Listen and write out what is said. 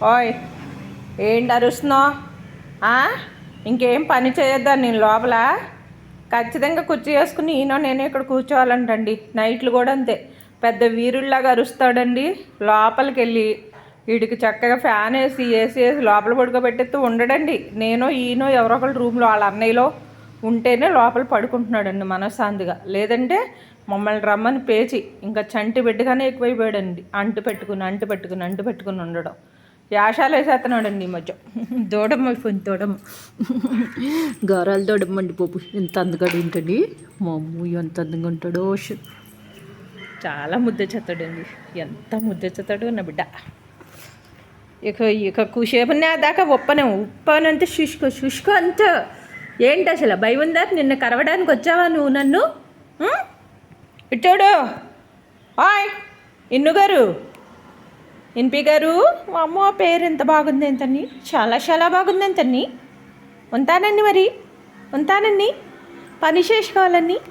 ఓయ్, ఏంటి అరుస్తున్నావు? ఇంకేం పని చేయొద్దా నేను లోపల? ఖచ్చితంగా కుర్చీ వేసుకుని నేను ఇక్కడ కూర్చోవాలంటండి. నైట్లు కూడా అంతే, పెద్ద వీరుల్లాగా అరుస్తాడండి. లోపలికి వెళ్ళి వీడికి చక్కగా ఫ్యాన్ వేసి ఏసీ వేసి లోపల పడుకోబెట్టేస్తూ ఉండడండి. ఈయనో ఎవరో ఒకళ్ళు రూమ్లో వాళ్ళ అన్నయ్యలో ఉంటేనే లోపల పడుకుంటున్నాడండి మనశ్శాంతిగా. లేదంటే మమ్మల్ని రమ్మని పేచి ఇంకా చంటి బిడ్డగానే ఎక్కువైపోయాడండి. అంటు పెట్టుకుని ఉండడం. యాషాలు వేసేస్తున్నాడండి ఈ మధ్య. దూడమ్మ అయిపోయింది, దూడమ్మ. గారాలు దూడమ్మండి పోపు. ఎంత అందగాడు ఏంటండి మా అమ్మ, ఎంత అందంగా ఉంటాడో. చాలా ముద్దెచ్చేస్తాడండి, ఎంత ముద్దెచ్చేస్తాడు నా బిడ్డ. ఇక కూసేపునే దాకా ఉప్పనంతే శుష్క అంత. ఏంటి అసలు భయం ఉందా? నిన్న కరవడానికి వచ్చావా నువ్వు నన్ను? ఇచ్చాడు హాయ్ ఇన్ను గారు, ఇన్పి గారు. అమ్మో పేరు ఎంత బాగుంది ఎంతని, చాలా బాగుంది ఎంతని. ఉంటానండి, మరి ఉంటానండి, పని చేసుకోవాలని.